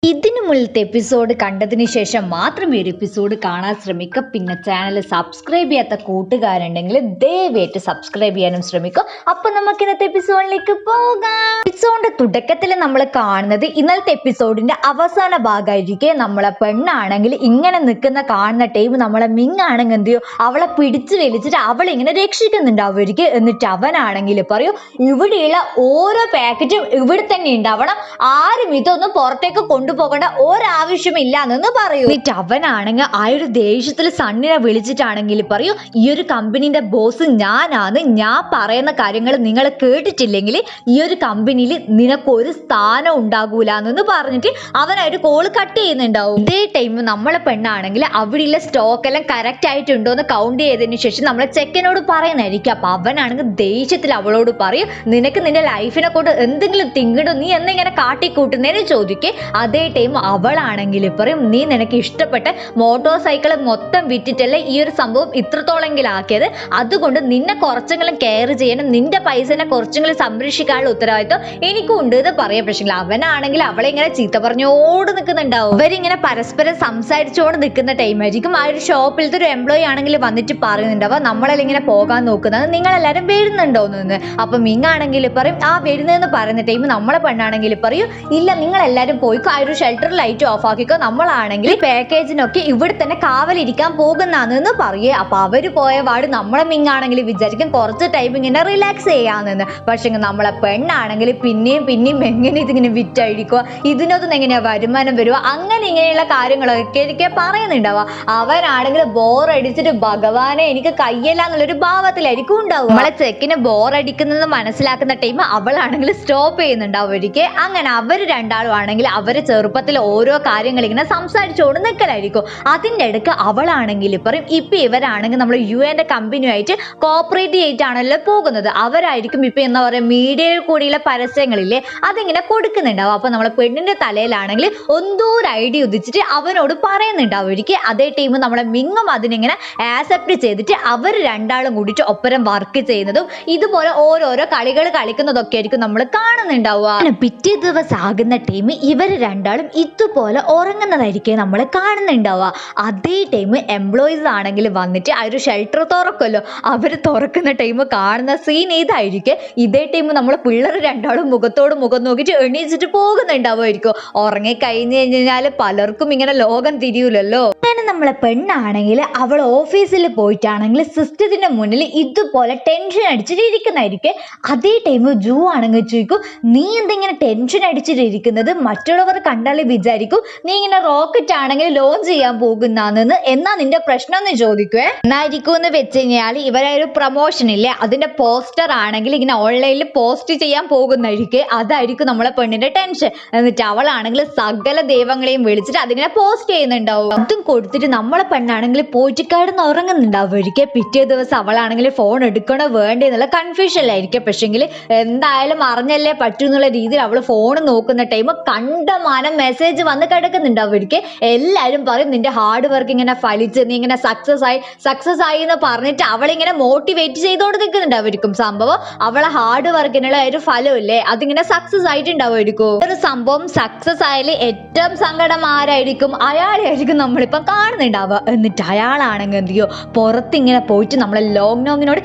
ഇതിനു മുന്നിലത്തെ എപ്പിസോഡ് കണ്ടതിന് ശേഷം മാത്രം ഈ ഒരു എപ്പിസോഡ് കാണാൻ ശ്രമിക്കുക. പിന്നെ ചാനൽ സബ്സ്ക്രൈബ് ചെയ്യാത്ത കൂട്ടുകാരുണ്ടെങ്കിൽ ദയവായിട്ട് സബ്സ്ക്രൈബ് ചെയ്യാനും ശ്രമിക്കുക. അപ്പൊ നമുക്ക് ഇന്നത്തെ എപ്പിസോഡിലേക്ക് പോകാം. എപ്പിസോഡിന്റെ തുടക്കത്തിൽ നമ്മൾ കാണുന്നത് ഇന്നലത്തെ എപ്പിസോഡിന്റെ അവസാന ഭാഗമായിരിക്കെ നമ്മളെ പെണ്ണാണെങ്കിൽ ഇങ്ങനെ നിൽക്കുന്ന കാണുന്ന ടൈം നമ്മളെ മിങ്ങാണെങ്കിൽ എന്ത് ചെയ്യും, അവളെ പിടിച്ചു വലിച്ചിട്ട് അവളെ ഇങ്ങനെ രക്ഷിക്കുന്നുണ്ടാവുമായിരിക്കും. എന്നിട്ട് അവനാണെങ്കിൽ പറയൂ, ഇവിടെയുള്ള ഓരോ പാക്കറ്റും ഇവിടെ തന്നെ ഉണ്ടാവണം, ആരും ഇതൊന്നും പുറത്തേക്ക് കൊണ്ടുപോകേണ്ട ഒരാവശ്യമില്ല എന്ന് പറയൂ. എന്നിട്ട് അവനാണെങ്കിൽ ആ ഒരു ദേഷ്യത്തിൽ സണ്ണിനെ വിളിച്ചിട്ടാണെങ്കിൽ പറയൂ, ഈ ഒരു കമ്പനീന്റെ ബോസ് ഞാനാണ്, ഞാൻ പറയുന്ന കാര്യങ്ങൾ നിങ്ങൾ കേട്ടിട്ടില്ലെങ്കിൽ ഈ ഒരു കമ്പനിയിൽ നിനക്കൊരു സ്ഥാനം ഉണ്ടാകൂല എന്ന് പറഞ്ഞിട്ട് അവനായിട്ട് കോള് കട്ട് ചെയ്യുന്നുണ്ടാവും. ഇതേ ടൈം നമ്മളെ പെണ്ണാണെങ്കിൽ അവിടെയുള്ള സ്റ്റോക്ക് എല്ലാം കറക്റ്റ് ആയിട്ടുണ്ടോ എന്ന് കൗണ്ട് ചെയ്തതിനു ശേഷം നമ്മളെ ചെക്കനോട് പറയുന്നതായിരിക്കും. അപ്പൊ അവനാണെങ്കിൽ ദേഷ്യത്തിൽ അവളോട് പറയും, നിനക്ക് നിന്റെ ലൈഫിനെ കൊണ്ട് എന്തെങ്കിലും തിങ്ങിടോ, നീ എന്നിങ്ങനെ കാട്ടിക്കൂട്ടുന്നതിന് ചോദിക്കേ. അതേ ടൈം അവളാണെങ്കിൽ പറയും, നീ നിനക്ക് ഇഷ്ടപ്പെട്ട മോട്ടോർ സൈക്കിൾ മൊത്തം വിറ്റിട്ടല്ലേ ഈ ഒരു സംഭവം ഇത്രത്തോളെങ്കിലും ആക്കിയത്, അതുകൊണ്ട് നിന്നെ കുറച്ചെങ്കിലും കെയർ ചെയ്യണം, നിന്റെ പൈസനെ കുറച്ചെങ്കിലും സംരക്ഷിക്കാനുള്ള ഉത്തരവാദിത്വം എനിക്കും ഉണ്ട് എന്ന് പറയാം. പക്ഷേ അവനാണെങ്കിൽ അവളെ ഇങ്ങനെ ചീത്ത പറഞ്ഞോട് നിൽക്കുന്നുണ്ടാവും. അവരിങ്ങനെ പരസ്പരം സംസാരിച്ചോണ്ട് നിൽക്കുന്ന ടൈം ആയിരിക്കും. ആ ഒരു ഷോപ്പിലത്തെ ഒരു എംപ്ലോയി ആണെങ്കിൽ വന്നിട്ട് പറയുന്നുണ്ടാവുക, നമ്മളെല്ലാം ഇങ്ങനെ പോകാൻ നോക്കുന്നത് നിങ്ങളെല്ലാരും വരുന്നുണ്ടോന്ന്. അപ്പൊ മിങ്ങാണെങ്കിൽ പറയും, ആ വരുന്നതെന്ന് പറയുന്ന ടൈം നമ്മളെ പെണ്ണാണെങ്കിൽ പറയും, ഇല്ല നിങ്ങൾ എല്ലാരും പോയിക്കോ, ആ ഒരു ഷെൽട്ടർ ലൈറ്റ് ഓഫ് ആക്കിക്കോ, നമ്മളാണെങ്കിൽ പാക്കേജിനൊക്കെ ഇവിടെ തന്നെ കാവലിരിക്കാൻ പോകുന്നാന്ന് പറയേ. അപ്പൊ അവര് പോയ പാട് നമ്മളെ മിങ്ങാണെങ്കിൽ വിചാരിക്കും കുറച്ച് ടൈം ഇങ്ങനെ റിലാക്സ് ചെയ്യാന്ന്. പക്ഷെ നമ്മളെ പെണ്ണാണെങ്കിൽ പിന്നെയും എങ്ങനെ ഇതിങ്ങനെ വിറ്റഴിക്കുക, ഇതിനൊന്നും എങ്ങനെയാ വരുമാനം വരുക, അങ്ങനെ ഇങ്ങനെയുള്ള കാര്യങ്ങളൊക്കെ എനിക്ക് പറയുന്നുണ്ടാവുക. അവനാണെങ്കിൽ ബോറടിച്ചിട്ട് ഭഗവാനെ എനിക്ക് കയ്യല്ല എന്നുള്ളൊരു ഭാവത്തിലായിരിക്കും ഉണ്ടാവും. നമ്മളെ ചെക്കിന് ബോറടിക്കുന്നത് മനസ്സിലാക്കുന്ന ടൈം അവളാണെങ്കിൽ സ്റ്റോപ്പ് ചെയ്യുന്നുണ്ടാവും ഒരിക്കൽ. അങ്ങനെ അവർ രണ്ടാളും ആണെങ്കിൽ അവരെ ചെറുപ്പത്തിൽ ഓരോ കാര്യങ്ങൾ ഇങ്ങനെ സംസാരിച്ചുകൊണ്ട് നിൽക്കലായിരിക്കും. അതിൻ്റെ ഇടയ്ക്ക് അവളാണെങ്കിൽ പറയും, ഇപ്പൊ ഇവരാണെങ്കിൽ നമ്മൾ UN കമ്പനിയുമായിട്ട് കോപ്പറേറ്റ് ചെയ്തിട്ടാണല്ലോ പോകുന്നത്, അവരായിരിക്കും ഇപ്പൊ എന്താ പറയുക മീഡിയയിൽ കൂടിയുള്ള പരസ്യങ്ങളില്ലേ അതിങ്ങനെ കൊടുക്കുന്നുണ്ടാവും. അപ്പൊ നമ്മളെ പെണ്ണിന്റെ തലയിലാണെങ്കിൽ എന്തോ ഒരു ഐഡിയ ഉദിച്ചിട്ട് അവനോട് പറയുന്നുണ്ടാവും ഒരിക്കൽ. അതേ ടൈം നമ്മളെ മിങ്ങും അതിനിങ്ങനെ ആക്സെപ്റ്റ് ചെയ്തിട്ട് അവർ രണ്ടാളും കൂടിയിട്ട് ഒപ്പരം വർക്ക് ചെയ്യുന്നതും ഇതുപോലെ ഓരോരോ കളികൾ കളിക്കുന്നതൊക്കെ ആയിരിക്കും നമ്മൾ കാണുന്നുണ്ടാവുക. പിറ്റേ ദിവസം ആകുന്ന ടൈം ഇവർ രണ്ടാളും ഇതുപോലെ ഉറങ്ങുന്നതായിരിക്കും നമ്മൾ കാണുന്നുണ്ടാവുക. അതേ ടൈം എംപ്ലോയീസ് ആണെങ്കിൽ വന്നിട്ട് ആ ഒരു ഷെൽട്ടർ തുറക്കുമല്ലോ, അവർ തുറക്കുന്ന ടൈം കാണുന്ന സീൻ ഇതായിരിക്കും. ഇതേ ടൈം നമ്മൾ പിള്ളേർ രണ്ടാളും മുഖത്തോട് മുഖം നോക്കിയിട്ട് എണീച്ചിട്ട് പോകുന്നുണ്ടാവുമായിരിക്കും. ഉറങ്ങി കഴിഞ്ഞു കഴിഞ്ഞാൽ പലർക്കും ഇങ്ങനെ ലോകം തിരിയൂലല്ലോ. അങ്ങനെ നമ്മളെ പെണ്ണാണെങ്കിൽ അവൾ ഓഫീസിൽ പോയിട്ടാണെങ്കിൽ സിസ്റ്റത്തിന്റെ മുന്നിൽ ഇതുപോലെ ടെൻഷൻ അടിച്ചിട്ട് ഇരിക്കുന്നതായിരിക്കും. അതേ ടൈം ജൂ ആണെങ്കിൽ ചോദിക്കും, നീ എന്തെങ്കിലും ടെൻഷൻ അടിച്ചിട്ടിരിക്കുന്നത്, മറ്റുള്ളവർ കണ്ടാൽ വിചാരിക്കും നീ ഇങ്ങനെ റോക്കറ്റ് ആണെങ്കിൽ ലോഞ്ച് ചെയ്യാൻ പോകുന്നാന്ന്, എന്നാ നിന്റെ പ്രശ്നം എന്ന് ചോദിക്കുവേ. എന്നായിരിക്കും എന്ന് വെച്ച് കഴിഞ്ഞാൽ ഇവരെ ഒരു പ്രൊമോഷൻ ഇല്ലേ അതിന്റെ പോസ്റ്റർ ആണെങ്കിൽ ഇങ്ങനെ ഓൺലൈനിൽ പോസ്റ്റ് ചെയ്യാൻ പോകുന്നതായിരിക്കും. അതായിരിക്കും നമ്മളെ പെണ്ണിന്റെ ടെൻഷൻ. എന്നിട്ട് അവളാണെങ്കിൽ സകല ദൈവങ്ങളെയും വിളിച്ചിട്ട് അതിങ്ങനെ പോസ്റ്റ് ചെയ്യുന്നുണ്ടാവും. അതും കൊടുത്തിട്ട് നമ്മളെ പെണ്ണാണെങ്കിൽ പോയിട്ട് കിടന്ന് ഉറങ്ങുന്നുണ്ടാവും ഒരിക്കൽ. പിറ്റേ ദിവസം അവളാണെങ്കിൽ ഫോൺ എടുക്കണോ വേണ്ടേ എന്നുള്ള കൺഫ്യൂഷനിലായിരിക്കും. പക്ഷെങ്കിൽ എന്തായാലും അറിഞ്ഞല്ലേ പറ്റൂ എന്നുള്ള രീതിയിൽ അവൾ ഫോൺ നോക്കുന്ന ടൈം കണ്ടമാനം മെസ്സേജ് വന്ന് കിടക്കുന്നുണ്ടാവും ഒരിക്കൽ. എല്ലാവരും പറയും നിന്റെ ഹാർഡ് വർക്ക് ഇങ്ങനെ ഫലിച്ച് നീ ഇങ്ങനെ സക്സസ് ആയി എന്ന് പറഞ്ഞിട്ട് അവളിങ്ങനെ മോട്ടിവേറ്റ് ചെയ്തോണ്ട് നിൽക്കുന്നുണ്ടാവും. സംഭവം അവളെ ഹാർഡ് വർക്കിനുള്ള ഒരു ഫലമില്ലേ അതിങ്ങനെ സക്സസ് ആയിട്ടുണ്ടാവുമായിരിക്കും. ഒരു സംഭവം സക്സസ് ആയാലും ഏറ്റവും സങ്കടം ആരായിരിക്കും, അയാളായിരിക്കും നമ്മളിപ്പം കാണുന്നുണ്ടാവുക. എന്നിട്ട് അയാളാണെങ്കിൽ എന്ത് ചെയ്യോ, പുറത്തിങ്ങനെ പോയിട്ട് നമ്മളെ ലോങ്ങിനോട്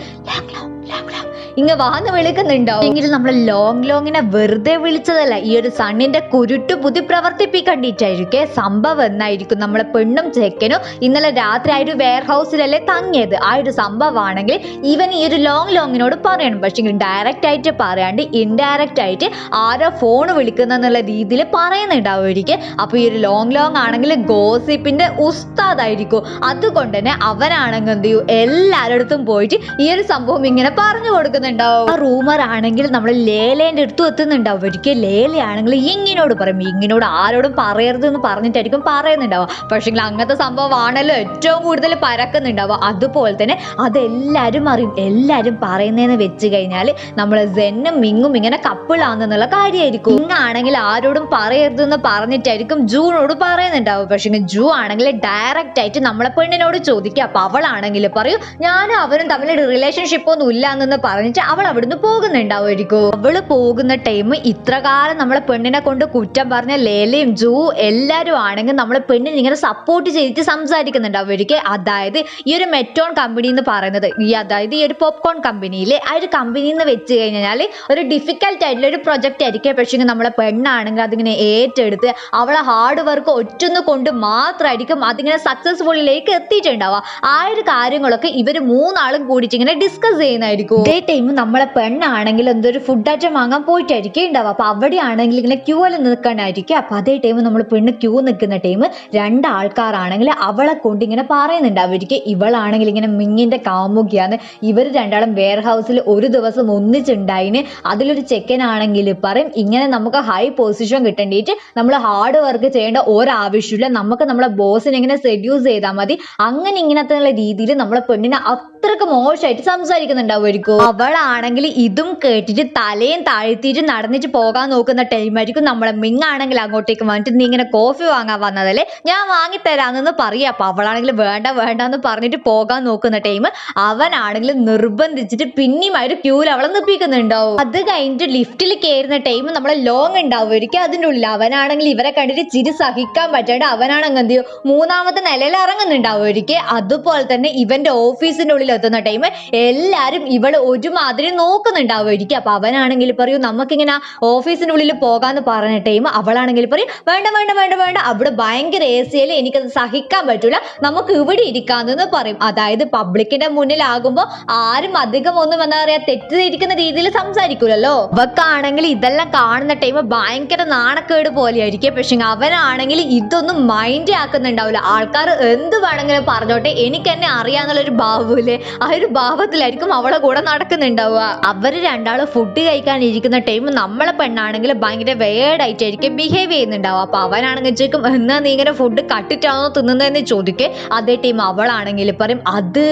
ഇങ്ങ് വാന്ന് വിളിക്കുന്നുണ്ടാവും. എങ്കിലും നമ്മൾ ലോങ്ങിനെ വെറുതെ വിളിച്ചതല്ല, ഈ ഒരു സണ്ണിന്റെ കുരുട്ട് ബുദ്ധി പ്രവർത്തിപ്പിക്കണ്ടിട്ടായിരിക്കും. സംഭവം എന്നായിരിക്കും നമ്മളെ പെണ്ണും ചെക്കനും ഇന്നലെ രാത്രി ആ ഒരു വെയർ ഹൗസിലല്ലേ തങ്ങിയത്. ആ ഒരു സംഭവമാണെങ്കിൽ ഇവൻ ഈ ഒരു ലോങ്ങിനോട് പറയണം. പക്ഷെ ഡയറക്റ്റ് ആയിട്ട് പറയാണ്ട് ഇൻഡയറക്റ്റ് ആയിട്ട് ആരോ ഫോൺ വിളിക്കുന്നുള്ള രീതിയിൽ പറയുന്നുണ്ടാവുമായിരിക്കും. അപ്പൊ ഈ ഒരു ലോങ് ആണെങ്കിൽ ഗോസിപ്പിന്റെ ഉസ്താദായിരിക്കും. അതുകൊണ്ട് തന്നെ അവനാണെങ്കിൽ എന്ത് ചെയ്യും, എല്ലാവരുടെ പോയിട്ട് ഈ ഒരു സംഭവം ഇങ്ങനെ പറഞ്ഞു കൊടുക്കുന്നു. ആ റൂമർ ആണെങ്കിൽ നമ്മൾ ലേലേന്റെ അടുത്ത് എത്തുന്നുണ്ടാവും ഒരിക്കൽ. ലേലയാണെങ്കിൽ ഇങ്ങിനോട് പറയും, ഇങ്ങിനോട് ആരോടും പറയരുത് എന്ന് പറഞ്ഞിട്ടായിരിക്കും പറയുന്നുണ്ടാവുക. പക്ഷേ അങ്ങനത്തെ സംഭവമാണല്ലോ ഏറ്റവും കൂടുതൽ പരക്കുന്നുണ്ടാവുക. അതുപോലെ തന്നെ അതെല്ലാവരും അറിയും. എല്ലാവരും പറയുന്നതെന്ന് വെച്ച് കഴിഞ്ഞാൽ നമ്മൾ സെന്നും മിങ്ങും ഇങ്ങനെ കപ്പിളാണെന്നുള്ള കാര്യമായിരിക്കും. ഇങ്ങാണെങ്കിൽ ആരോടും പറയരുതെന്ന് പറഞ്ഞിട്ടായിരിക്കും ജൂനോട് പറയുന്നുണ്ടാവും. പക്ഷേ ജൂ ആണെങ്കിൽ ഡയറക്റ്റ് ആയിട്ട് നമ്മളെ പെണ്ണിനോട് ചോദിക്കുക. അപ്പൊ അവളാണെങ്കിൽ പറയും, ഞാനും അവരും തമ്മിൽ റിലേഷൻഷിപ്പ് ഒന്നും ഇല്ല എന്ന് പറഞ്ഞിട്ട് പറഞ്ഞിട്ട് അവൾ അവിടുന്ന് പോകുന്നുണ്ടാവുമായിരിക്കും. അവള് പോകുന്ന ടൈം ഇത്ര കാലം നമ്മളെ പെണ്ണിനെ കൊണ്ട് കുറ്റം പറഞ്ഞ ലേലയും ജൂ എല്ലാരും ആണെങ്കിൽ നമ്മളെ പെണ്ണിനെ ഇങ്ങനെ സപ്പോർട്ട് ചെയ്തിട്ട് സംസാരിക്കുന്നുണ്ടാവുമായിരിക്കും. അതായത് ഈ ഒരു മെറ്റോൺ കമ്പനി എന്ന് പറയുന്നത് അതായത് ഈ ഒരു പോപ്കോൺ കമ്പനിയിലെ ആ ഒരു കമ്പനിയിൽ നിന്ന് വെച്ച് കഴിഞ്ഞാൽ ഒരു ഡിഫിക്കൽട്ട് ആയിട്ടുള്ള ഒരു പ്രൊജക്റ്റ് ആയിരിക്കും. പക്ഷേ നമ്മളെ പെണ്ണാണെങ്കിൽ അതിങ്ങനെ ഏറ്റെടുത്ത് അവളെ ഹാർഡ് വർക്ക് ഒറ്റൊന്ന് കൊണ്ട് മാത്രമായിരിക്കും അതിങ്ങനെ സക്സസ്ഫുള്ളിലേക്ക് എത്തിയിട്ടുണ്ടാവുക. ആ ഒരു കാര്യങ്ങളൊക്കെ ഇവർ മൂന്നാളും കൂടിയിട്ട് ഇങ്ങനെ ഡിസ്കസ് ചെയ്യുന്നതായിരിക്കും. ഇതേ ടൈം നമ്മളെ പെണ്ണാണെങ്കിൽ എന്തൊരു ഫുഡ് ഐറ്റം വാങ്ങാൻ പോയിട്ടായിരിക്കും ഉണ്ടാവുക. അപ്പൊ അവിടെ ആണെങ്കിൽ ഇങ്ങനെ ക്യൂവിൽ നിൽക്കാനായിരിക്കും. അപ്പൊ അതേ ടൈം നമ്മൾ പെണ്ണ് ക്യൂ നിൽക്കുന്ന ടൈം രണ്ടാൾക്കാരാണെങ്കിൽ അവളെ കൊണ്ട് ഇങ്ങനെ പറയുന്നുണ്ടാവുമായിരിക്കും. ഇവളാണെങ്കിൽ ഇങ്ങനെ മിങ്ങിന്റെ കാമുകിയാണ്, ഇവർ രണ്ടാളും വെയർ ഹൗസിൽ ഒരു ദിവസം ഒന്നിച്ചുണ്ടായിന്. അതിലൊരു ചെക്കനാണെങ്കിൽ പറയും ഇങ്ങനെ നമുക്ക് ഹൈ പൊസിഷൻ കിട്ടേണ്ടിയിട്ട് നമ്മൾ ഹാർഡ് വർക്ക് ചെയ്യേണ്ട ഒരാവശ്യമില്ല, നമുക്ക് നമ്മളെ ബോസിനെ ഇങ്ങനെ സെഡ്യൂസ് ചെയ്താൽ മതി, അങ്ങനെ ഇങ്ങനത്തെ രീതിയിൽ നമ്മളെ പെണ്ണിനെ അത്രക്ക് മോശമായിട്ട് സംസാരിക്കുന്നുണ്ടാവുമായിരിക്കും. അവളാണെങ്കിൽ ഇതും കേട്ടിട്ട് തലയും താഴ്ത്തിയിട്ട് നടന്നിട്ട് പോകാൻ നോക്കുന്ന ടൈമായിരിക്കും നമ്മളെ മിങ്ങാണെങ്കിൽ അങ്ങോട്ടേക്ക് വന്നിട്ട് നീ ഇങ്ങനെ കോഫി വാങ്ങാൻ വന്നതല്ലേ, ഞാൻ വാങ്ങിത്തരാമെന്ന് പറയാം. അപ്പൊ അവളാണെങ്കിൽ വേണ്ട വേണ്ട എന്ന് പറഞ്ഞിട്ട് പോകാൻ നോക്കുന്ന ടൈം അവനാണെങ്കിൽ നിർബന്ധിച്ചിട്ട് പിന്നെയും ആ ഒരു ക്യൂവിൽ അവളെ നിപ്പിക്കുന്നുണ്ടാവും. അത് കഴിഞ്ഞിട്ട് ലിഫ്റ്റിൽ കയറുന്ന ടൈം നമ്മളെ ലോങ് ഉണ്ടാവുമായിരിക്കും അതിൻ്റെ ഉള്ളിൽ. അവനാണെങ്കിൽ ഇവരെ കണ്ടിട്ട് ചിരി സഹിക്കാൻ പറ്റാണ്ട് അവനാണെങ്കിൽ എന്ത് ചെയ്യും മൂന്നാമത്തെ നിലയിൽ ഇറങ്ങുന്നുണ്ടാവുമായിരിക്കും. അതുപോലെ തന്നെ ഇവന്റെ ഓഫീസിന്റെ ഉള്ളിൽ എത്തുന്ന ടൈം എല്ലാരും ഇവള് ഒരുമാതിരി നോക്കുന്നുണ്ടാവുമായിരിക്കും. അപ്പൊ അവനാണെങ്കിൽ പറയൂ നമുക്കിങ്ങനെ ഓഫീസിന്റെ ഉള്ളിൽ പോകാന്ന് പറഞ്ഞ ടൈം അവളാണെങ്കിൽ പറയും വേണ്ട വേണ്ട വേണ്ട വേണ്ട, അവിടെ ഭയങ്കര AC എനിക്കത് സഹിക്കാൻ പറ്റൂല, നമുക്ക് ഇവിടെ ഇരിക്കാന്ന് പറയും. അതായത് പബ്ലിക്കിന്റെ മുന്നിലാകുമ്പോ ആരും അധികം ഒന്നും എന്താ പറയാ തെറ്റിദ്ധരിക്കുന്ന രീതിയിൽ സംസാരിക്കൂലല്ലോ. അവക്കാണെങ്കിൽ ഇതെല്ലാം കാണുന്ന ടൈം ഭയങ്കര നാണക്കേട് പോലെയായിരിക്കും. പക്ഷെ അവനാണെങ്കിൽ ഇതൊന്നും മൈൻഡ് ആക്കുന്നുണ്ടാവില്ല. ആൾക്കാർ എന്ത് വേണമെങ്കിലും പറഞ്ഞോട്ടെ, എനിക്ക് എന്നെ അറിയാന്നുള്ളൊരു ഭാവൂലേ, ആ ഒരു ഭാവത്തിലായിരിക്കും അവളെ കൂടെ നടക്കുന്നുണ്ടാവുക. അവര് രണ്ടാളും ഫുഡ് കഴിക്കാൻ ഇരിക്കുന്ന ടൈം നമ്മളെ പെണ്ണാണെങ്കിൽ ഭയങ്കര വേർഡായിട്ടായിരിക്കും ബിഹേവ് ചെയ്യുന്നുണ്ടാവുക. അപ്പൊ അവനാണെങ്കിൽ ചോദിക്കും എന്നാ നീ ഇങ്ങനെ ഫുഡ് കട്ടിട്ടാണോ തിന്നുന്നതെന്ന് ചോദിക്കേ. അതേ ടൈം അവളാണെങ്കിൽ പറയും അത്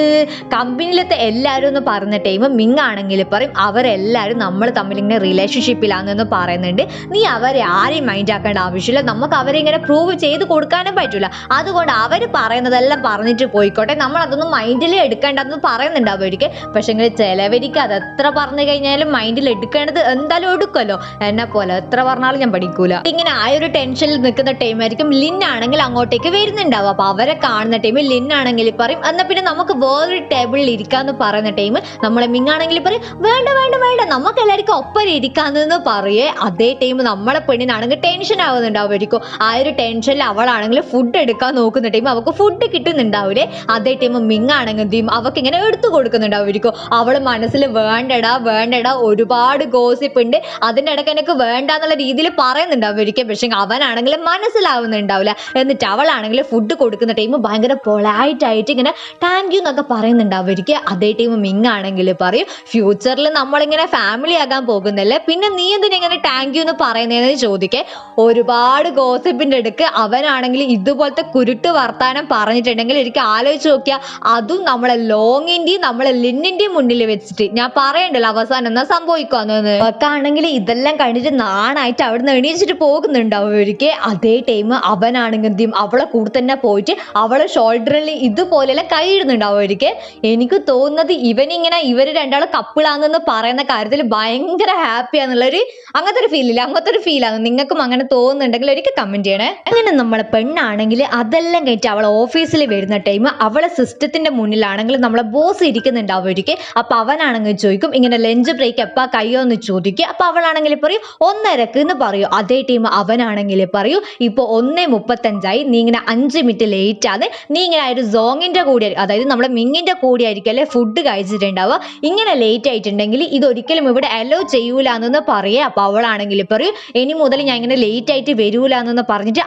കമ്പനിയിലത്തെ എല്ലാവരും എന്ന് പറഞ്ഞ ടൈം മിങ്ങാണെങ്കിൽ പറയും അവരെല്ലാവരും നമ്മൾ തമ്മിൽ ഇങ്ങനെ റിലേഷൻഷിപ്പിലാണെന്ന് പറയുന്നുണ്ട്, നീ അവരെ ആരെയും മൈൻഡ് ആക്കേണ്ട ആവശ്യമില്ല, നമുക്ക് അവരെ ഇങ്ങനെ പ്രൂവ് ചെയ്ത് കൊടുക്കാനും പറ്റൂല, അതുകൊണ്ട് അവർ പറയുന്നതെല്ലാം പറഞ്ഞിട്ട് പോയിക്കോട്ടെ, നമ്മൾ അതൊന്നും മൈൻഡിൽ എടുക്കേണ്ടെന്ന് പറയുന്നുണ്ടാവുമായിരിക്കും. പക്ഷെ ചിലവർക്ക് അത് എത്ര പറഞ്ഞു കഴിഞ്ഞാലും മൈൻഡിൽ എടുക്കേണ്ടത് എന്തായാലും എടുക്കുമല്ലോ, എന്നെ പോലെ എത്ര പറഞ്ഞാലും ഞാൻ പഠിക്കൂല. ഇങ്ങനെ ആ ഒരു ടെൻഷനിൽ നിൽക്കുന്ന ടൈം ആയിരിക്കും ലിൻ ആണെങ്കിൽ അങ്ങോട്ടേക്ക് വരുന്നുണ്ടാവും. അപ്പൊ അവരെ കാണുന്ന ടൈം ലിൻ ആണെങ്കിൽ പറയും എന്നാ പിന്നെ നമുക്ക് വേറൊരു ടേബിളിൽ ഇരിക്കാന്ന് പറയുന്ന ടൈം നമ്മളെ മിങ്ങാണെങ്കിൽ പറയും വേണ്ട വേണ്ട വേണ്ട നമുക്ക് എല്ലാവർക്കും ഒപ്പം ഇരിക്കാന്ന് പറയേ. അതേ ടൈം നമ്മളെ പെണ്ണിനാണെങ്കിൽ ടെൻഷൻ ആവുന്നുണ്ടാവുമായിരിക്കും. ആ ഒരു ടെൻഷനിൽ അവളാണെങ്കിൽ ഫുഡ് എടുക്കാൻ നോക്കുന്ന ടൈം അവൾക്ക് ഫുഡ് കിട്ടുന്നുണ്ടാവില്ലേ. അതേ ടൈം മിങ്ങാണെങ്കിൽ എന്ത് ചെയ്യും അവൾക്ക് ഇങ്ങനെ എടുത്തു കൊടുക്കുന്നുണ്ടാവുമായിരിക്കും. അവള് മനസ്സിൽ വേണ്ടടാ വേണ്ടടാ ഒരുപാട് ഗോസിപ്പ് ഉണ്ട്, അതിൻ്റെ ഇടയ്ക്ക് എനിക്ക് വേണ്ടാന്നുള്ള രീതിയിൽ പറയുന്നുണ്ടാവുമായിരിക്കും. പക്ഷെ അവനാണെങ്കിൽ മനസ്സിലാവുന്നുണ്ടാവില്ല. എന്നിട്ട് അവളാണെങ്കിൽ ഫുഡ് കൊടുക്കുന്ന ടൈം ഭയങ്കര പൊളൈറ്റ് ആയിട്ട് ഇങ്ങനെ താങ്ക് യു എന്നൊക്കെ പറയുന്നുണ്ടാവുമായിരിക്കും. അതേ ടൈം മിങ്ങാണെങ്കിൽ പറയും ഫ്യൂച്ചറിൽ നമ്മളിങ്ങനെ ഫാമിലി ആകാൻ പോകുന്നല്ലേ, പിന്നെ നീ എന്തിനെങ്ങനെ താങ്ക് യു എന്ന് പറയുന്നതെന്ന് ചോദിക്കേ. ഒരുപാട് ഗോസിപ്പിന്റെ അടുക്ക് അവനാണെങ്കിൽ ഇതുപോലത്തെ കുരുട്ട് വർത്താനം പറഞ്ഞിട്ടുണ്ടെങ്കിൽ എനിക്ക് ആലോചിച്ച് നോക്കിയാൽ അതും നമ്മളെ ലോങ്ങിന്റെയും നമ്മളെ ലിന്നിന്റെയും മുന്നിൽ വെച്ചിട്ട് ഞാൻ പറയണ്ടല്ലോ അവസാനം എന്നാ സംഭവിക്കാന്ന്. അവക്കാണെങ്കിൽ ഇതെല്ലാം കണ്ടിട്ട് നാണായിട്ട് അവിടുന്ന് എണീച്ചിട്ട് പോകുന്നുണ്ടാവും ഒരിക്കൽ. അതേ ടൈം അവനാണെങ്കിൽ എന്ത് ചെയ്യും അവളെ കൂടെ തന്നെ പോയിട്ട് അവളെ ഷോൾഡറിൽ ഇതുപോലെല്ലാം കൈ ഇടുന്നുണ്ടാവും ഒരിക്കൽ. എനിക്ക് തോന്നുന്നത് ഇവനിങ്ങനെ ഇവര് രണ്ടാളും കപ്പിളാണെന്ന് പറയുന്ന കാര്യത്തിൽ ഭയങ്കര ഹാപ്പിയാന്നുള്ളൊരു അങ്ങനത്തെ ഒരു ഫീലില്ല, അങ്ങനത്തെ ഒരു ഫീലാണ്. നിങ്ങൾക്കും അങ്ങനെ തോന്നുന്നുണ്ടെങ്കിൽ ഒരിക്കൽ കമന്റ് ചെയ്യണേ. അങ്ങനെ നമ്മളെ പെണ്ണാണെങ്കിൽ അതെല്ലാം കഴിഞ്ഞിട്ട് അവളെ ഓഫീസിൽ വരുന്ന ടൈം അവളെ സിസ്റ്റത്തിന്റെ മുന്നിലാണെങ്കിൽ നമ്മളെ ബോസ് ഇരിക്കുന്നുണ്ടാവും ഒരിക്കൽ. അപ്പൊ അവനാണെങ്കിൽ ചോദിക്കും ഇങ്ങനെ ലഞ്ച് ബ്രേക്ക് എപ്പാ കഴിയോ എന്ന് ചോദിക്കുക. അപ്പൊ അവളാണെങ്കിൽ പറയും 1:30 എന്ന് പറയൂ. അതേ ടൈം അവനാണെങ്കിൽ പറയൂ ഇപ്പൊ 1:35 നീ ഇങ്ങനെ 5 മിനിറ്റ് ലേറ്റ് ആണ്, നീ ഇങ്ങനെ ഒരു സോങ്ങിന്റെ കൂടെ അതായത് നമ്മളെ മിങ്ങിന്റെ കൂടെ ആയിരിക്കും അല്ലെ ഫുഡ് കഴിച്ചിട്ടുണ്ടാവുക, ഇങ്ങനെ ലേറ്റ് ആയിട്ടുണ്ടെങ്കിൽ ഇതൊരിക്കലും ഇവിടെ അലോ ചെയ്യൂല എന്ന് പറയേ. അപ്പൊ അവളാണെങ്കിൽ പറയൂ ഇനി മുതൽ ഞാൻ ഇങ്ങനെ ലേറ്റ് ആയിട്ട് വരൂല എന്ന് പറഞ്ഞിട്ട്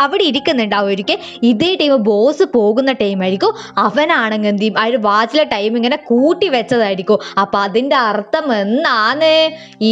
അവിടെ ഇരിക്കുന്നുണ്ടാവും ഒരിക്കൽ. ഇതേ ടൈം ബോസ് പോകുന്ന ടൈം ആയിരിക്കും. അവനാണെങ്കിൽ എന്ത് ചെയ്യും ആ ഒരു വാച്ചിലെ ടൈം ഇങ്ങനെ കൂട്ടി വെച്ചതായിരിക്കും. അപ്പൊ അതിന്റെ അർത്ഥം എന്നാണ്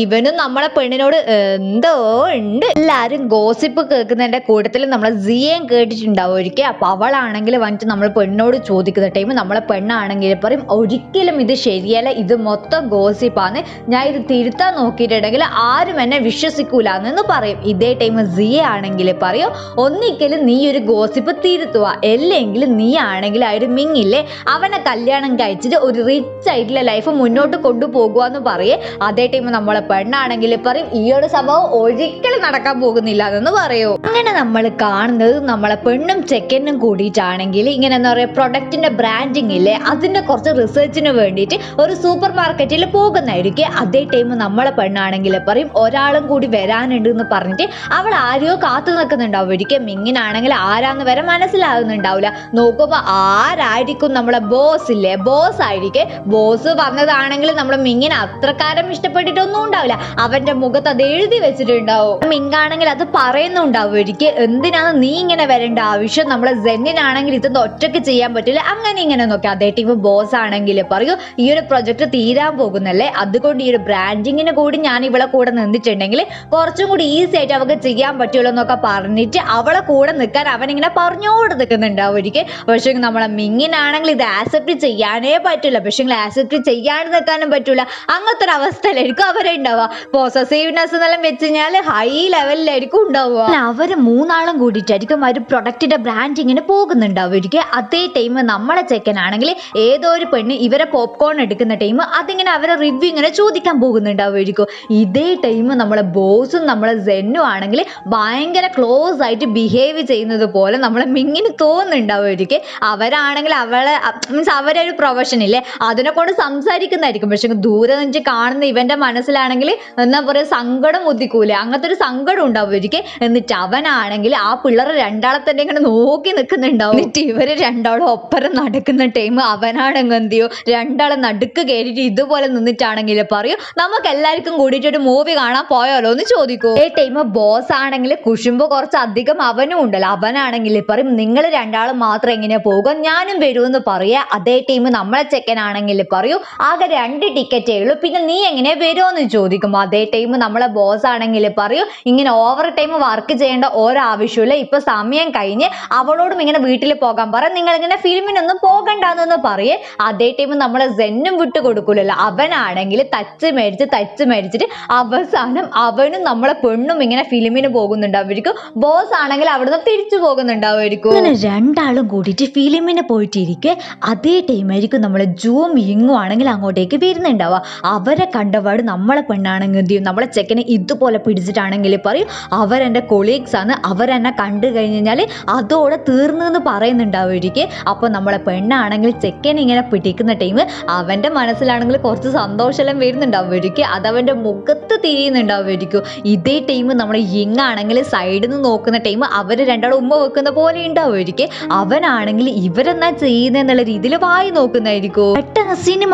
ഇവനും നമ്മളെ പെണ്ണിനോട് എന്തോ ഉണ്ട്. എല്ലാരും ഗോസിപ്പ് കേൾക്കുന്നതിന്റെ കൂട്ടത്തിൽ നമ്മളെ സിയേം കേട്ടിട്ടുണ്ടാവും ഒരിക്കൽ. അപ്പൊ അവളാണെങ്കിൽ വന്നിട്ട് നമ്മളെ പെണ്ണോട് ചോദിക്കുന്ന ടൈം നമ്മളെ പെണ്ണാണെങ്കിൽ പറയും ഒരിക്കലും ഇത് ശരിയല്ല, ഇത് മൊത്തം ഗോസിപ്പാണ്, ഞാൻ ഇത് തിരുത്താൻ നോക്കിയിട്ടുണ്ടെങ്കിൽ ആരും എന്നെ വിശ്വസിക്കൂല എന്ന് പറയും. ഇതേ ടൈം സിയെ ആണെങ്കിൽ പറയും ഒന്നിക്കലും നീ ഒരു ഗോസിപ്പ് തിരുത്തുക, അല്ലെങ്കിൽ നീ ആണെങ്കിൽ ആ ഒരു മിങ്ങില്ലേ അവനെ കല്യാണം കഴിച്ചിട്ട് ഒരു റിച്ച് ആയിട്ടുള്ള ലൈഫ് മുന്നോട്ട് കൊണ്ടുപോകുക എന്ന് പറയേ. അതേ ടൈം നമ്മളെ പെണ്ണാണെങ്കിൽ പറയും ഈ ഒരു സംഭവം ഒരിക്കലും നടക്കാൻ പോകുന്നില്ല എന്ന് പറയൂ. അങ്ങനെ നമ്മൾ കാണുന്നത് നമ്മളെ പെണ്ണും ചെക്കനും കൂടിയിട്ടാണെങ്കിൽ ഇങ്ങനെ എന്താ പറയുക പ്രൊഡക്റ്റിന്റെ ബ്രാൻഡിങ് ഇല്ലേ അതിന്റെ കുറച്ച് റിസർച്ചിന് വേണ്ടിയിട്ട് ഒരു സൂപ്പർ മാർക്കറ്റിൽ പോകുന്നതായിരിക്കും. അതേ ടൈം നമ്മളെ പെണ്ണാണെങ്കിൽ പറയും ഒരാളും കൂടി വരാനുണ്ട് എന്ന് പറഞ്ഞിട്ട് അവൾ ആരെയോ കാത്തു നിൽക്കുന്നുണ്ടാവും. ഒരിക്കൽ മിങ്ങിനാണെങ്കിൽ ആരാന്ന് വരെ മനസ്സിലാകുന്നുണ്ടാവില്ല. നോക്കുമ്പോൾ ആരായിരിക്കും നമ്മളെ ബോസ് ഇല്ലേ, ബോസ് ആയിരിക്കും. ബോസ് വന്നതാണെങ്കിൽ നമ്മളെ മിങ്ങിന് അത്രക്കാരം ഇഷ്ടപ്പെട്ടിട്ടൊന്നും ഉണ്ടാവില്ല. അവന്റെ മുഖത്ത് അത് എഴുതി വെച്ചിട്ടുണ്ടാവും. മിങ്ങാണെങ്കിൽ അത് പറയുന്നുണ്ടാവും ഒരിക്കൽ എന്തിനാണ് നീ ഇങ്ങനെ വരേണ്ട ആവശ്യം, നമ്മളെ സെന്നിനാണെങ്കിൽ ഇതൊന്നും ഒറ്റയ്ക്ക് ചെയ്യാൻ പറ്റില്ല അങ്ങനെ ഇങ്ങനെ നോക്കി. അതേ ടീം ബോസ് ആണെങ്കിൽ പറയൂ ഈ ഒരു പ്രൊജക്ട് തീരാൻ പോകുന്നല്ലേ, അതുകൊണ്ട് ഈ ഒരു ബ്രാൻഡിങ്ങിന് കൂടി ഞാൻ ഇവളെ കൂടെ നിന്നിട്ടുണ്ടെങ്കിൽ കുറച്ചും കൂടി ഈസി ആയിട്ട് അവൾക്ക് ചെയ്യാൻ പറ്റുള്ളൂ എന്നൊക്കെ പറഞ്ഞിട്ട് അവളെ കൂടെ നിൽക്കാൻ അവനിങ്ങനെ പറഞ്ഞോട് നിൽക്കുന്നുണ്ടാവും ഒരിക്കൽ. പക്ഷേ നമ്മളെ മിങ്ങിനാണെങ്കിൽ ഇത് ആക്സെപ്റ്റ് ചെയ്യാനേ പറ്റില്ല. പക്ഷേ ആക്സെപ്റ്റ് ചെയ്യാണ്ട് നിൽക്കാനും പറ്റൂല. അങ്ങനത്തെ ഒരു അവസ്ഥയിലായിരിക്കും അവരുണ്ടാവുക. പോസസീവ്നെസ് എന്നെല്ലാം വെച്ച് കഴിഞ്ഞാൽ ഹൈ ലെവലിലായിരിക്കും ഉണ്ടാവുക. അവര് മൂന്നാളും കൂടിയിട്ടായിരിക്കും ഒരു പ്രൊഡക്റ്റിന്റെ ബ്രാൻഡിങ്ങിന് പോകുന്നുണ്ടാവുമായിരിക്കും. അതേ ടൈം നമ്മളെ ചെക്കനാണെങ്കിൽ ഏതോ ഒരു പെണ്ണ് ഇവരെ പോപ്കോൺ എടുക്കുന്ന ടൈം അതിങ്ങനെ അവരെ റിവ്യൂ ഇങ്ങനെ ചോദിക്കാൻ പോകുന്നുണ്ടാവുമായിരിക്കും. ഇതേ ടൈം നമ്മളെ ബോസും നമ്മളെ സെന്നും ആണെങ്കിൽ ഭയങ്കര ക്ലോസ് ആയിട്ട് ബിഹേവ് ചെയ്യുന്നത് പോലെ നമ്മളെ മിങ്ങിന് തോന്നുന്നുണ്ടാവുമായിരിക്കും. അവരാണെങ്കിൽ അവളെ മീൻസ് അവരെ ഒരു പ്രൊഫഷൻ ഇല്ലേ അതിനെ കൊണ്ട് സംസാരിക്കുന്നതായിരിക്കും. പക്ഷെ ദൂരെ നിന്ന് കാണുന്ന ഇവന്റെ മനസ്സിലാണെങ്കിൽ എന്താ പറയുക സങ്കടം ഉദിക്കൂലേ, അങ്ങനത്തെ ഒരു സങ്കടം ഉണ്ടാവുമായിരിക്കും. എന്നിട്ട് അവനാണെങ്കിൽ ആ പിള്ളേരെ രണ്ടാളെ തന്നെ ഇങ്ങനെ നോക്കി നിൽക്കുന്നുണ്ടാവും. എന്നിട്ട് ഇവര് രണ്ടാളും ഒപ്പരം നടക്കുന്ന ടൈം അവനാണെങ്കിൽ എന്ത് ചെയ്യും രണ്ടാളെ നടുക്ക് കയറിയിട്ട് ഇതുപോലെ നിന്നിട്ടാണെങ്കിൽ പറയും നമുക്ക് എല്ലാവർക്കും കൂടിയിട്ട് ഒരു മൂവി കാണാൻ പോയാലോ എന്ന് ചോദിക്കൂ. ഈ ടൈം ബോസ് ആണെങ്കിൽ കുശുമ്പ് കുറച്ച് അധികം അവനും ഉണ്ടല്ലോ. അവനാണെങ്കിൽ പറയും നിങ്ങൾ രണ്ടാളും മാത്രം എങ്ങനെയാ പോകുക, ഞാനും വരുമെന്ന് പറയാ. അതേ ടൈം നമ്മളെ ചെക്കനാണെങ്കിൽ പറയൂ ആകെ 2 ടിക്കറ്റേ ഉള്ളൂ, പിന്നെ നീ എങ്ങനെ വരുമോന്ന് ചോദിക്കും. അതേ ടൈം നമ്മളെ ബോസ് ആണെങ്കിൽ പറയൂ ഇങ്ങനെ ഓവർ ടൈം വർക്ക് ചെയ്യേണ്ട ഒരാവശ്യമില്ല, ഇപ്പൊ സമയം കഴിഞ്ഞ് അവളോടും ഇങ്ങനെ വീട്ടിൽ പോകാൻ പറ, നിങ്ങൾ ഇങ്ങനെ ഫിലിമിനൊന്നും പോകണ്ടെന്നൊന്ന് പറയേ. അതേ ടൈം നമ്മളെ സെന്നും വിട്ടു കൊടുക്കൂലല്ലോ. അവനാണെങ്കിൽ തച്ച് മേടിച്ചിട്ട് അവസാനം അവനും നമ്മളെ പെണ്ണും ഇങ്ങനെ ഫിലിമിന് പോകുന്നുണ്ടാവുമായിരിക്കും. ബോസ് ആണെങ്കിൽ അവിടുന്ന് തിരിച്ചു പോകുന്നുണ്ടാവുമായിരിക്കും. അങ്ങനെ രണ്ടാളും കൂടിയിട്ട് ഫിലിമിന് പോയിട്ടിരിക്കെ അതേ ടൈമായിരിക്കും നമ്മളെ ജൂം ഇങ്ങും ആണെങ്കിൽ അങ്ങോട്ടേക്ക് വരുന്നുണ്ടാവുക. അവരെ കണ്ടപാട് നമ്മളെ പെണ്ണാണെങ്കിൽ എന്ത് ചെയ്യും നമ്മളെ ചെക്കനെ ഇതുപോലെ പിടിച്ചിട്ടാണെങ്കിൽ പറയും അവരെൻ്റെ കൊളീഗ്സ് ആണ്, അവരെന്നെ കണ്ടു കഴിഞ്ഞാൽ അതോടെ തീർന്നു എന്ന് പറയുന്നുണ്ടാവുമായിരിക്കും. അപ്പോൾ നമ്മളെ പെണ്ണാണെങ്കിൽ ചെക്കനെ ഇങ്ങനെ പിടിക്കുന്ന ടൈം അവൻ്റെ മനസ്സിലാണെങ്കിൽ കുറച്ച് സന്തോഷമെല്ലാം വരുന്നുണ്ടാവുമായിരിക്കും. അതവൻ്റെ മുഖത്ത് തിരിയുന്നുണ്ടാവുമായിരിക്കും. ഇതേ ടൈം നമ്മളെ യിങ്ങാണെങ്കിൽ സൈഡിൽ നിന്ന് നോക്കുന്ന ടൈം അവർ രണ്ടാളും ഉമ്മ വെക്കുന്ന പോലെ ഉണ്ടാവുമായിരിക്കും. അവനാണെങ്കിൽ ഇവരെന്നാ ചെയ്യുന്നതെന്നുള്ള രീതിയിൽ വായി നോക്കുന്നതായിരിക്കും. പെട്ടെന്ന് സിനിമ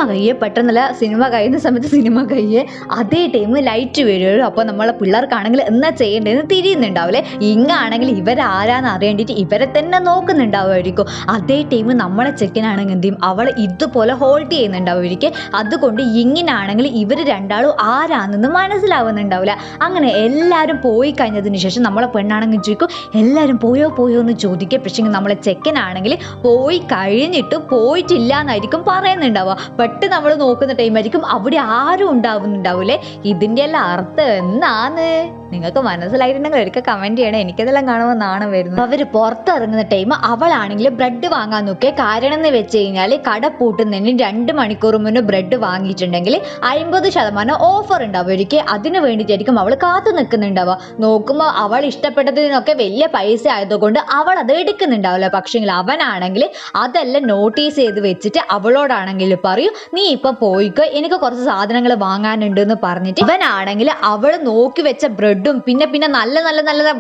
കഴിയുന്ന സമയത്ത് സിനിമ കഴിയേ അതേ ടൈം ലൈറ്റ് വരുള്ളൂ. അപ്പോൾ നമ്മളെ പിള്ളേർക്കാണെങ്കിൽ എന്നാ ചെയ്യേണ്ടതെന്ന് തിരിയുന്നുണ്ടാവില്ലേ. ഇങ്ങാണെങ്കിൽ ഇവരാരാന്ന് അറിയേണ്ടിയിട്ട് ഇവരെ തന്നെ നോക്കുന്നുണ്ടാവുമായിരിക്കും. അതേ ടൈം നമ്മളെ ചെക്കനാണെങ്കിൽ എന്ത് ചെയ്യും അവളെ ഇതുപോലെ ഹോൾഡ് ചെയ്യുന്നുണ്ടാവുമായിരിക്കും. അതുകൊണ്ട് ഇങ്ങിനാണെങ്കിൽ ഇവർ രണ്ടാളും ആരാണെന്ന് മനസ്സിലാവുന്നുണ്ടാവില്ല. അങ്ങനെ എല്ലാവരും പോയി കഴിഞ്ഞതിന് ശേഷം നമ്മളെ പെണ്ണാണെങ്കിൽ ചോദിക്കും എല്ലാവരും പോയോ എന്ന് ചോദിക്കുക. പക്ഷേ നമ്മളെ ചെക്കനാണെങ്കിൽ പോയി കഴിഞ്ഞിട്ട് പോയിട്ടില്ല എന്നായിരിക്കും പറയുന്നുണ്ടാവുക. പെട്ടെന്ന് നമ്മൾ നോക്കുന്ന ടൈമായിരിക്കും അവിടെ ആരും ഉണ്ടാവുന്നുണ്ടാവില്ലേ. ഇതിൻ്റെ എല്ലാം അർത്ഥം എന്നാന്ന് നിങ്ങൾക്ക് മനസ്സിലായിട്ടുണ്ടെങ്കിൽ ഒരിക്കൽ കമൻറ്റ് ചെയ്യണം. എനിക്കതെല്ലാം കാണുമ്പോൾ നാണം വരുന്നു. അവർ പുറത്തിറങ്ങുന്ന ടൈം അവളാണെങ്കിൽ ബ്രെഡ് വാങ്ങാൻ നോക്കിയ കാരണം എന്ന് വെച്ച് കഴിഞ്ഞാൽ കട പൂട്ടുന്നതിന് 2 മണിക്കൂർ മുന്നേ ബ്രെഡ് വാങ്ങിയിട്ടുണ്ടെങ്കിൽ 50% ഓഫർ ഉണ്ടാവുമായിരിക്കും. അതിന് വേണ്ടിയിട്ടായിരിക്കും അവൾ കാത്തു നിൽക്കുന്നുണ്ടാവുക. നോക്കുമ്പോൾ അവൾ ഇഷ്ടപ്പെട്ടതിനൊക്കെ വലിയ പൈസ ആയതുകൊണ്ട് അവൾ അത് എടുക്കുന്നുണ്ടാവില്ല. പക്ഷേ അവനാണെങ്കിൽ അതെല്ലാം നോട്ടീസ് ചെയ്ത് വെച്ചിട്ട് അവളോടാണെങ്കിൽ പറയൂ നീ ഇപ്പൊ പോയിക്കോ, എനിക്ക് കുറച്ച് സാധനങ്ങൾ വാങ്ങാനുണ്ട് എന്ന് പറഞ്ഞിട്ട് അവനാണെങ്കിൽ അവൾ നോക്കി വെച്ച ബ്രെഡും പിന്നെ നല്ല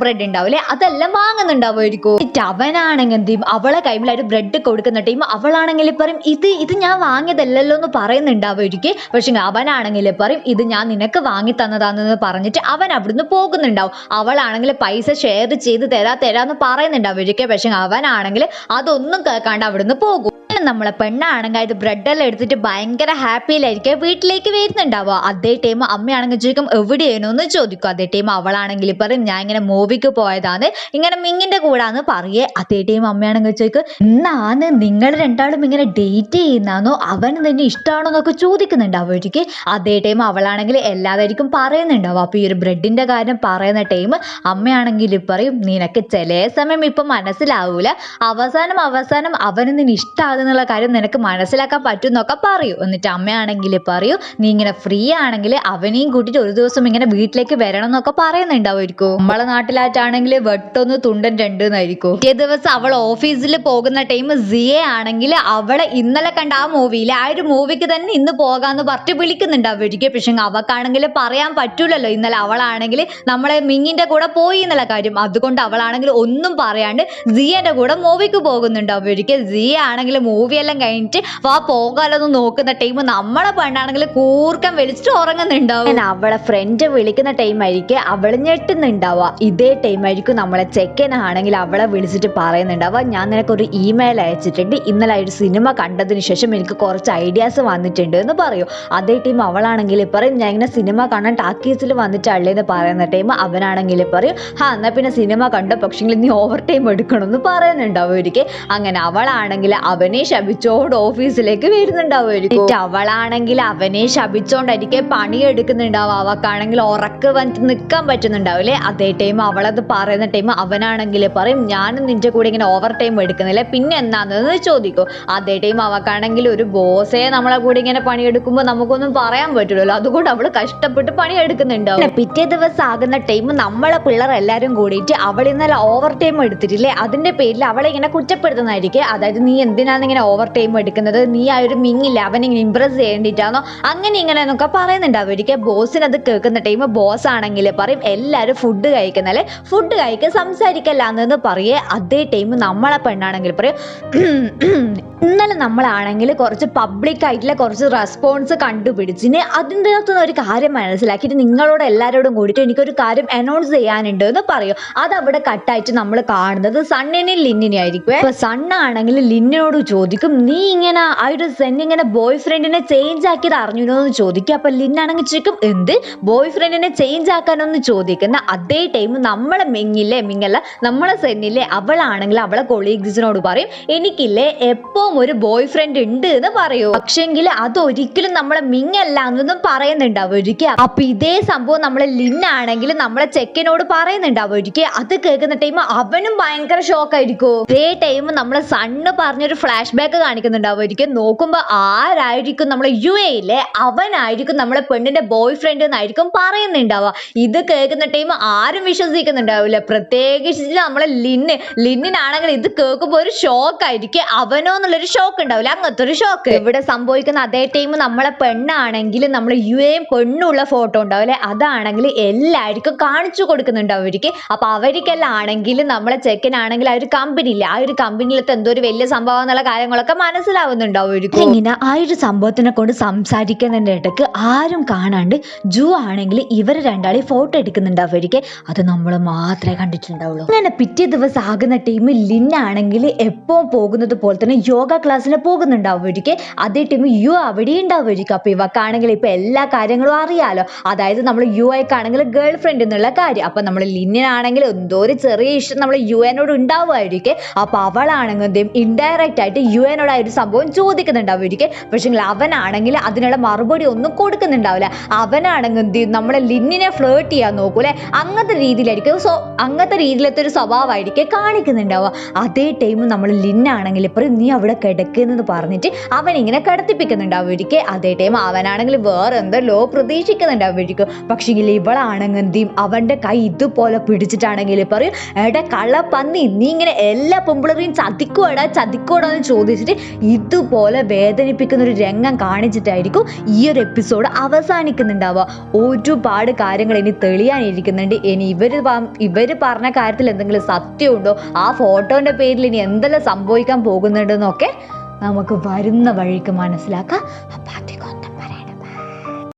ബ്രെഡ് ഉണ്ടാവില്ലേ അതെല്ലാം വാങ്ങുന്നുണ്ടാവുമായിരിക്കും. അവനാണെങ്കിൽ എന്ത് ചെയ്യും അവളെ കൈമിലായിട്ട് ബ്രെഡ് കൊടുക്കുന്ന ടൈം അവളാണെങ്കിൽ പറയും ഇത് ഞാൻ വാങ്ങിയതല്ലല്ലോ എന്ന് പറയുന്നുണ്ടാവുമായിരിക്കും. പക്ഷെ അവനാണെങ്കിൽ പറയും ഇത് ഞാൻ നിനക്ക് വാങ്ങി തന്നതാണെന്ന് പറഞ്ഞിട്ട് അവൻ അവിടുന്ന് പോകുന്നുണ്ടാവും. അവളാണെങ്കിൽ പൈസ ഷെയർ ചെയ്ത് തരാന്ന് പറയുന്നുണ്ടാവുമായിരിക്കും. പക്ഷെ അവനാണെങ്കിൽ അതൊന്നും കേൾക്കാണ്ട് അവിടുന്ന് പോകും. നമ്മളെ പെണ്ണാണെങ്കിൽ ഇത് ബ്രെഡെല്ലാം എടുത്തിട്ട് ഭയങ്കര ഹാപ്പിയിലായിരിക്കും വീട്ടിലേക്ക് വരുന്നുണ്ടാവുക. അതേ ടൈം അമ്മയാണെങ്കിൽ ചോദിക്കും എവിടെയാണോ എന്ന് ചോദിക്കും. അതേ ടൈം അവളാണെങ്കിൽ പറയും ഞാൻ ഇങ്ങനെ മൂവിക്ക് പോയതാണ് ഇങ്ങനെ മിങ്ങിന്റെ കൂടാന്ന് പറയേ. അതേ ടൈം അമ്മയാണെങ്കിൽ ചോദിക്കും എന്നാണ് നിങ്ങൾ രണ്ടാളും ഇങ്ങനെ ഡേറ്റ് ചെയ്യുന്നാന്നോ അവന് തന്നെ ഇഷ്ടമാണോ എന്നൊക്കെ ചോദിക്കുന്നുണ്ടാവുമായിരിക്കും. അതേ ടൈം അവളാണെങ്കിൽ എല്ലാതായിരിക്കും പറയുന്നുണ്ടാവും. അപ്പോൾ ഈ ഒരു ബ്രെഡിന്റെ കാര്യം പറയുന്ന ടൈം അമ്മയാണെങ്കിൽ പറയും നിനക്ക് ചില സമയം ഇപ്പം മനസ്സിലാവൂല, അവസാനം അവന് നിന്നെ ഇഷ്ടമാകും അതെന്നുള്ള കാര്യം നിനക്ക് മനസ്സിലാക്കാൻ പറ്റും എന്നൊക്കെ പറയൂ. എന്നിട്ട് അമ്മയാണെങ്കിൽ പറയൂ, നീ ഇങ്ങനെ ഫ്രീ ആണെങ്കിൽ അവനെയും കൂട്ടിയിട്ട് ഒരു ദിവസം ഇങ്ങനെ വീട്ടിലേക്ക് വരണം എന്നൊക്കെ പറയുന്നുണ്ടാവുമായിരിക്കും. നമ്മളെ നാട്ടിലായിട്ടാണെങ്കിൽ വെട്ടൊന്ന് തുണ്ടൻ രണ്ട് എന്നായിരിക്കും. പിറ്റേ ദിവസം അവൾ ഓഫീസിൽ പോകുന്ന ടൈം സിയെ ആണെങ്കിൽ അവളെ ഇന്നലെ കണ്ട ആ മൂവിയിൽ ആ ഒരു മൂവിക്ക് തന്നെ ഇന്ന് പോകാന്ന് പറഞ്ഞിട്ട് വിളിക്കുന്നുണ്ടാവുമായിരിക്കും. പക്ഷെ അവക്കാണെങ്കിൽ പറയാൻ പറ്റൂലല്ലോ ഇന്നലെ അവളാണെങ്കിൽ നമ്മളെ മിങ്ങിന്റെ കൂടെ പോയി എന്നുള്ള കാര്യം. അതുകൊണ്ട് അവളാണെങ്കിൽ ഒന്നും പറയാണ്ട് സിയന്റെ കൂടെ മൂവിക്ക് പോകുന്നുണ്ടാവുമായിരിക്കും. സിയ ആണെങ്കിൽ മൂവി എല്ലാം കഴിഞ്ഞിട്ട് പോകാലൊന്നും നോക്കുന്ന ടൈം നമ്മളെ പെണ്ണാണെങ്കിൽ കൂർക്കം വിളിച്ചിട്ട് ഉറങ്ങുന്നുണ്ടാവും. അവളെ ഫ്രണ്ട് വിളിക്കുന്ന ടൈം ആയിരിക്കും അവള് ഞെട്ടുന്നുണ്ടാവുക. ഇതേ ടൈം ആയിരിക്കും നമ്മളെ ചെക്കനാണെങ്കിൽ അവളെ വിളിച്ചിട്ട് പറയുന്നുണ്ടാവുക, ഞാൻ നിനക്കൊരു ഇമെയിൽ അയച്ചിട്ടുണ്ട്, ഇന്നലെ ഒരു സിനിമ കണ്ടതിന് ശേഷം എനിക്ക് കുറച്ച് ഐഡിയാസ് വന്നിട്ടുണ്ട് എന്ന് പറയും. അതേ ടൈം അവളാണെങ്കിൽ പറയും, ഞാൻ ഇങ്ങനെ സിനിമ കാണാൻ ടാക്കീസിൽ വന്നിട്ടല്ലേന്ന് പറയുന്ന ടൈം അവനാണെങ്കിൽ പറയും, എന്നാ പിന്നെ സിനിമ കണ്ടോ, പക്ഷെങ്കിൽ നീ ഓവർ ടൈം എടുക്കണമെന്ന് പറയുന്നുണ്ടാവുമായിരിക്കും. അങ്ങനെ അവളാണെങ്കിൽ അവനെ ശപിച്ചോണ്ട് ഓഫീസിലേക്ക് വരുന്നുണ്ടാവുമായിരിക്കും. അവളാണെങ്കിൽ അവനെ ശപിച്ചോണ്ടായിരിക്കും പണിയെടുക്കുന്നുണ്ടാവും. അവക്കാണെങ്കിൽ ഉറക്ക് വന്നിട്ട് നിൽക്കാൻ പറ്റുന്നുണ്ടാവില്ലേ. അതേ ടൈം അവളത് പറയുന്ന ടൈം അവനാണെങ്കിൽ പറയും, ഞാനും നിന്റെ കൂടെ ഇങ്ങനെ ഓവർ ടൈം എടുക്കുന്നില്ല, പിന്നെ എന്താണെന്ന് ചോദിക്കും. അതേ ടൈം അവക്കാണെങ്കിൽ ഒരു ബോസേ നമ്മളെ കൂടെ ഇങ്ങനെ പണിയെടുക്കുമ്പോൾ നമുക്കൊന്നും പറയാൻ പറ്റില്ലല്ലോ, അതുകൊണ്ട് അവള് കഷ്ടപ്പെട്ട് പണിയെടുക്കുന്നുണ്ടാവും. പിറ്റേ ദിവസം ആകുന്ന ടൈം നമ്മളെ പിള്ളേർ എല്ലാവരും കൂടിയിട്ട് അവൾ ഇന്നലെ ഓവർ ടൈം എടുത്തിട്ടില്ലേ, അതിന്റെ പേരിൽ അവളെ ഇങ്ങനെ കുറ്റപ്പെടുത്തുന്നതായിരിക്കും. അതായത് നീ എന്തിനാണ് ഇങ്ങനെ ഓവർ ടൈം എടുക്കുന്നത്, നീ ആ ഒരു മിങ്ങില്ല അവനിങ്ങനെ ഇംപ്രസ് ചെയ്യേണ്ടിട്ടാണോ, അങ്ങനെ ഇങ്ങനെ എന്നൊക്കെ പറയുന്നുണ്ടാവുമായിരിക്കും. ബോസിന് അത് കേൾക്കുന്ന ടൈം ബോസ് ആണെങ്കിൽ പറയും, എല്ലാവരും ഫുഡ് കഴിക്കുന്നല്ലേ, ഫുഡ് കഴിക്കാൻ സംസാരിക്കല്ലാന്ന് പറയേ. അതേ ടൈം നമ്മളെ പെണ്ണാണെങ്കിൽ പറയും, ഇന്നലെ നമ്മളാണെങ്കിൽ കുറച്ച് പബ്ലിക് ആയിട്ടുള്ള കുറച്ച് റെസ്പോൺസ് കണ്ടുപിടിച്ചിന്, അതിൻ്റെ അകത്തുനിന്ന് ഒരു കാര്യം മനസ്സിലാക്കിയിട്ട് നിങ്ങളോട് എല്ലാവരോടും കൂടിയിട്ട് എനിക്കൊരു കാര്യം അനൗൺസ് ചെയ്യാനുണ്ട് എന്ന് പറയും. അതവിടെ കട്ടായിട്ട് നമ്മൾ കാണുന്നത് സണ്ണിനെയും ലിന്നിനെ ആയിരിക്കും. അപ്പൊ സണ്ണാണെങ്കിൽ ലിന്നിനോട് ചോദിക്കും, നീ ഇങ്ങനെ ആ ഒരു സെൻ ഇങ്ങനെ ബോയ് ഫ്രണ്ടിനെ ചേഞ്ച് ആക്കിയത് അറിഞ്ഞോ എന്ന് ചോദിക്കും. അപ്പൊ ലിന്നാണെങ്കിൽ ചോദിക്കും, എന്ത് ബോയ് ഫ്രണ്ടിനെ ചേഞ്ച് ആക്കാനൊന്ന് ചോദിക്കുന്ന. അതേ ടൈം നമ്മളെ മിങ്ങല്ല നമ്മളെ സെന്നില്ലേ, അവളാണെങ്കിൽ അവളെ കൊളീഗ്സിനോട് പറയും, എനിക്കില്ലേ എപ്പോ ഒരു ബോയ് ഫ്രണ്ട് ഉണ്ട് എന്ന് പറയൂ, പക്ഷെങ്കിൽ അതൊരിക്കലും നമ്മളെ മിങ്ങല്ല എന്നൊന്നും പറയുന്നുണ്ടാവുമായിരിക്കും. അപ്പൊ ഇതേ സംഭവം നമ്മളെ ലിന്നാണെങ്കിൽ നമ്മളെ ചെക്കനോട് പറയുന്നുണ്ടാവുമായിരിക്കും. അത് കേൾക്കുന്ന ടൈം അവനും ഭയങ്കര ഷോക്ക് ആയിരിക്കും. ഇതേ ടൈം നമ്മളെ സണ്ണ് പറഞ്ഞൊരു ഫ്ലാഷ് ബാക്ക് കാണിക്കുന്നുണ്ടാവുമായിരിക്കും. നോക്കുമ്പോ ആരായിരിക്കും നമ്മളെ UAയിലെ അവനായിരിക്കും നമ്മളെ പെണ്ണിന്റെ ബോയ് ഫ്രണ്ട് എന്നായിരിക്കും പറയുന്നുണ്ടാവുക. ഇത് കേൾക്കുന്ന ടൈം ആരും വിശ്വസിക്കുന്നുണ്ടാവില്ല, പ്രത്യേകിച്ച് നമ്മളെ ലിന്നിനാണെങ്കിൽ ഇത് കേൾക്കുമ്പോ ഒരു ഷോക്ക് ആയിരിക്കും. അവനോ എന്നുള്ളൊരു ഷോക്ക് ഉണ്ടാവില്ല, അങ്ങനത്തെ ഒരു ഷോക്ക് ഇവിടെ സംഭവിക്കുന്ന. അതേ ടൈം നമ്മളെ പെണ്ണാണെങ്കിൽ നമ്മളെ UAയും പെണ്ണുള്ള ഫോട്ടോ ഉണ്ടാവില്ലേ, അതാണെങ്കിൽ എല്ലാവർക്കും കാണിച്ചു കൊടുക്കുന്നുണ്ടാവുമായിരിക്കും. അപ്പൊ അവർക്കെല്ലാം ആണെങ്കിൽ നമ്മളെ ചെക്കനാണെങ്കിൽ ആ ഒരു കമ്പനി ഇല്ല, ആ ഒരു കമ്പനിയിലത്തെ എന്തോ ഒരു വലിയ സംഭവം എന്നുള്ള കാര്യങ്ങളൊക്കെ മനസ്സിലാവുന്നുണ്ടാവുമായിരിക്കും. ഇങ്ങനെ ആ ഒരു സംഭവത്തിനെ കൊണ്ട് സംസാരിക്കുന്നതിന്റെ ഇടയ്ക്ക് ആരും കാണാണ്ട് ജൂ ആണെങ്കിൽ ഇവർ രണ്ടാളി ഫോട്ടോ എടുക്കുന്നുണ്ടാവുമായിരിക്കും. അത് നമ്മൾ മാത്രമേ കണ്ടിട്ടുണ്ടാവുള്ളൂ. അങ്ങനെ പിറ്റേ ദിവസം ആകുന്ന ടൈം ലിന്നാണെങ്കിൽ എപ്പോ പോകുന്നത് പോലെ തന്നെ യോഗ ക്ലാസ്സിന് പോകുന്നുണ്ടാവുമായിരിക്കും. അതേ ടൈം അവിടെ ഉണ്ടാവുമായിരിക്കും. അപ്പൊ ഇവക്കാണെങ്കിൽ ഇപ്പൊ എല്ലാ കാര്യങ്ങളും അറിയാലോ, അതായത് നമ്മൾ ആണെങ്കിൽ ഗേൾ ഫ്രണ്ട് എന്നുള്ള കാര്യം. അപ്പൊ നമ്മൾ ലിന്നിനാണെങ്കിൽ എന്തോ ഒരു ചെറിയ ഇഷ്ടം നമ്മൾ UAനോട് ഉണ്ടാവുമായിരിക്കും. അപ്പൊ അവളാണെങ്കിൽ ഇൻഡയറക്റ്റ് ആയിട്ട് UAനോട് ആ ഒരു സംഭവം ചോദിക്കുന്നുണ്ടാവുമായിരിക്കും. പക്ഷെ അവനാണെങ്കിൽ അതിനുള്ള മറുപടി ഒന്നും കൊടുക്കുന്നുണ്ടാവില്ല. അവനാണെങ്കിൽ നമ്മളെ ലിന്നിനെ ഫ്ലേർട്ട് ചെയ്യാൻ നോക്കൂലെ, അങ്ങനത്തെ രീതിയിലായിരിക്കും. അങ്ങനത്തെ രീതിയിലത്തെ ഒരു സ്വഭാവമായിരിക്കും കാണിക്കുന്നുണ്ടാവുക. അതേ ടൈം നമ്മൾ ലിന്നാണെങ്കിൽ ഇപ്പം നീ അവിടെ കിടക്കുന്നെന്ന് പറഞ്ഞിട്ട് അവനിങ്ങനെ കിടത്തിപ്പിക്കുന്നുണ്ടാവുമായിരിക്കും. അതേ ടൈം അവനാണെങ്കിൽ വേറെ എന്തല്ലോ പ്രതീക്ഷിക്കുന്നുണ്ടാവുമായിരിക്കും. പക്ഷെങ്കിൽ ഇവളാണെങ്കിൽ എന്തെയും അവൻ്റെ കൈ ഇതുപോലെ പിടിച്ചിട്ടാണെങ്കിൽ പറയും, എടാ കള്ളപ്പന്നി, നീ ഇങ്ങനെ എല്ലാ പെമ്പിളരെയും ചതിക്കോടാ എന്ന് ചോദിച്ചിട്ട് ഇതുപോലെ വേദനിപ്പിക്കുന്ന ഒരു രംഗം കാണിച്ചിട്ടായിരിക്കും ഈ ഒരു എപ്പിസോഡ് അവസാനിക്കുന്നുണ്ടാവുക. ഒരുപാട് കാര്യങ്ങൾ ഇനി തെളിയാനിരിക്കുന്നുണ്ട്. ഇനി ഇവര് പറഞ്ഞ കാര്യത്തിൽ എന്തെങ്കിലും സത്യമുണ്ടോ, ആ ഫോട്ടോന്റെ പേരിൽ ഇനി എന്തെല്ലാം സംഭവിക്കാൻ പോകുന്നുണ്ടെന്നൊക്കെ നമുക്ക് വരുന്ന വഴിക്ക് മനസ്സിലാക്കാം. അപ്പം